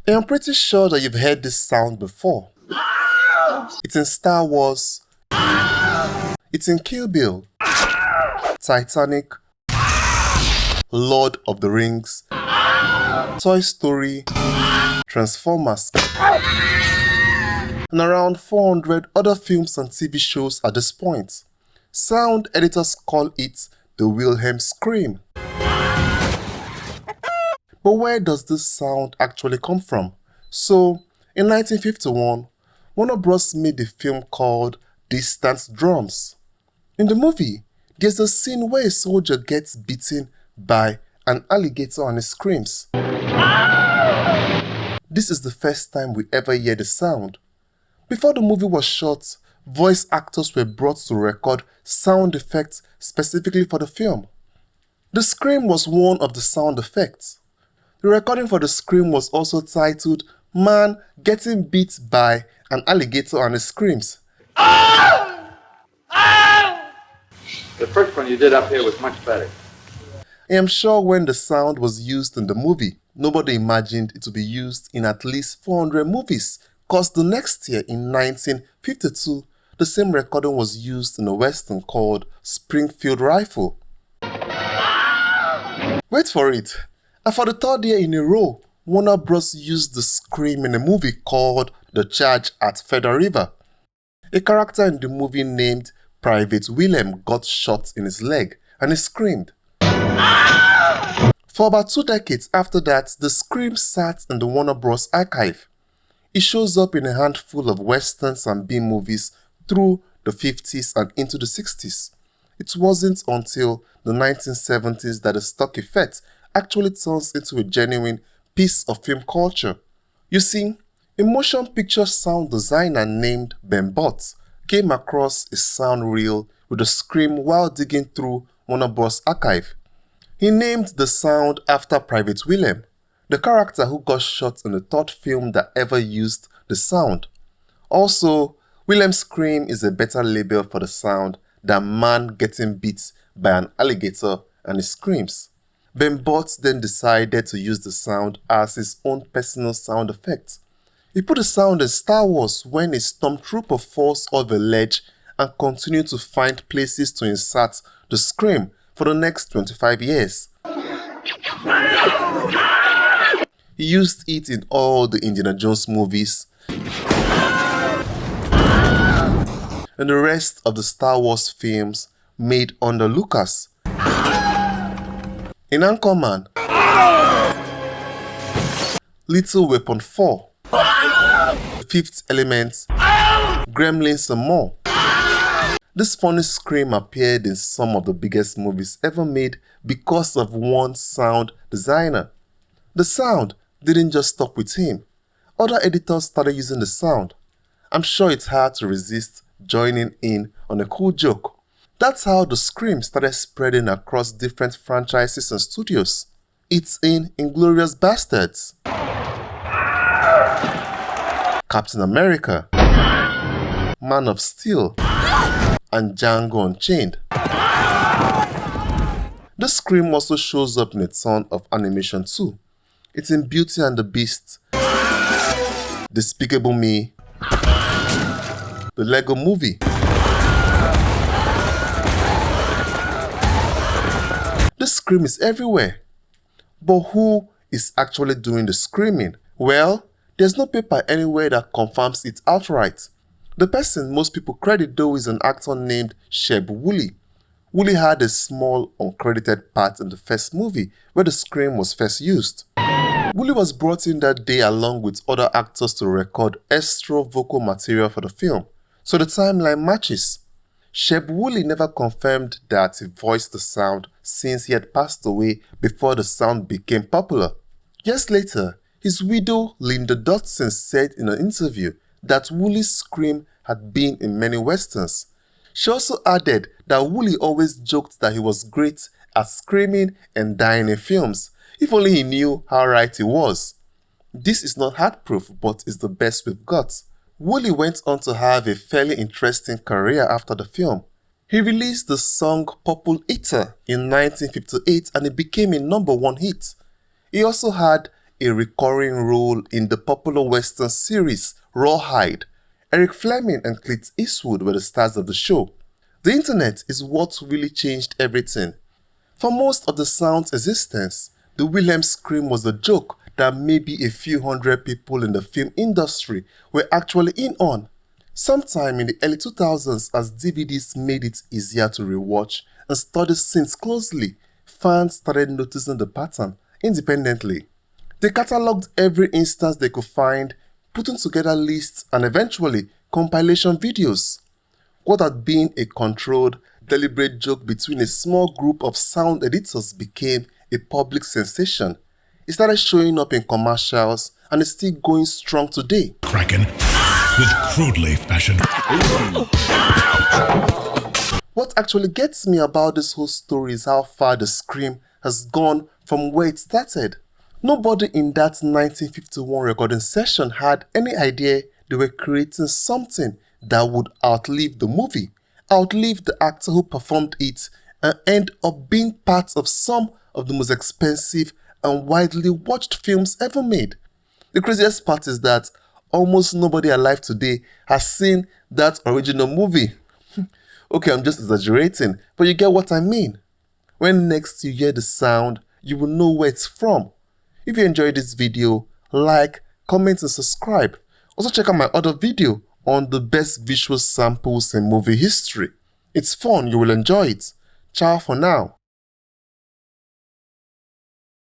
I'm pretty sure that you've heard this sound before. It's in Star Wars, it's in Kill Bill, Titanic, Lord of the Rings, Toy Story, Transformers, and around 400 other films and TV shows at this point. Sound editors call it the Wilhelm scream. But where does this sound actually come from? So, in 1951, Warner Bros. Made a film called Distant Drums. In the movie, there's a scene where a soldier gets beaten by an alligator and he screams. This is the first time we ever hear the sound. Before the movie was shot, voice actors were brought to record sound effects specifically for the film. The scream was one of the sound effects. The recording for the scream was also titled Man Getting Beat by an Alligator and He Screams. The first one you did up here was much better. I am sure when the sound was used in the movie, nobody imagined it would be used in at least 400 movies, cause the next year in 1952, the same recording was used in a western called Springfield Rifle. Wait for it. And for the third year in a row, Warner Bros. Used the scream in a movie called The Charge at Feather River. A character in the movie named Private Wilhelm got shot in his leg and he screamed. For about 2 decades after that, the scream sat in the Warner Bros. Archive. It shows up in a handful of westerns and B-movies through the 50s and into the 60s. It wasn't until the 1970s that the stock effect actually turns into a genuine piece of film culture. You see, a motion picture sound designer named Ben Bott came across a sound reel with a scream while digging through Warner Bros. Archive. He named the sound after Private Wilhelm, the character who got shot in the third film that ever used the sound. Also, Wilhelm's scream is a better label for the sound than Man Getting Beat by an Alligator and He Screams. Ben Bott then decided to use the sound as his own personal sound effect. He put the sound in Star Wars when a stormtrooper falls off a ledge and continued to find places to insert the scream for the next 25 years. He used it in all the Indiana Jones movies and the rest of the Star Wars films made under Lucas. In Anchorman, Little Weapon 4, The Fifth Element, Gremlins and more. This funny scream appeared in some of the biggest movies ever made because of one sound designer. The sound didn't just stop with him. Other editors started using the sound. I'm sure it's hard to resist joining in on a cool joke. That's how the scream started spreading across different franchises and studios. It's in Inglourious Basterds, Captain America, Man of Steel, and Django Unchained. The scream also shows up in a ton of animation too. It's in Beauty and the Beast, Despicable Me, the Lego Movie. The scream is everywhere. But who is actually doing the screaming? Well, there's no paper anywhere that confirms it outright. The person most people credit though is an actor named Sheb Wooley. Wooley had a small uncredited part in the first movie where the scream was first used. Wooley was brought in that day along with other actors to record extra vocal material for the film, so the timeline matches. Sheb Wooley never confirmed that he voiced the sound since he had passed away before the sound became popular. Years later, his widow Linda Dodson said in an interview that Wooley's scream had been in many westerns. She also added that Wooley always joked that he was great at screaming and dying in films, if only he knew how right he was. This is not hard proof, but is the best we've got. Wooley went on to have a fairly interesting career after the film. He released the song Purple Eater in 1958 and it became a #1 hit. He also had a recurring role in the popular Western series Rawhide. Eric Fleming and Clint Eastwood were the stars of the show. The internet is what really changed everything. For most of the sound's existence, the Wilhelm scream was a joke that maybe a few hundred people in the film industry were actually in on. Sometime in the early 2000s, as DVDs made it easier to rewatch and study scenes closely, fans started noticing the pattern independently. They catalogued every instance they could find, putting together lists and eventually compilation videos. What had been a controlled, deliberate joke between a small group of sound editors became a public sensation. It started showing up in commercials and is still going strong today. Kraken with crudely fashioned. What actually gets me about this whole story is how far the scream has gone from where it started. Nobody in that 1951 recording session had any idea they were creating something that would outlive the movie, outlive the actor who performed it, and end up being part of some of the most expensive and widely watched films ever made. The craziest part is that almost nobody alive today has seen that original movie. Okay, I'm just exaggerating, but you get what I mean. When next you hear the sound, you will know where it's from. If you enjoyed this video, like, comment and subscribe. Also check out my other video on the best visual samples in movie history. It's fun, you will enjoy it. Ciao for now.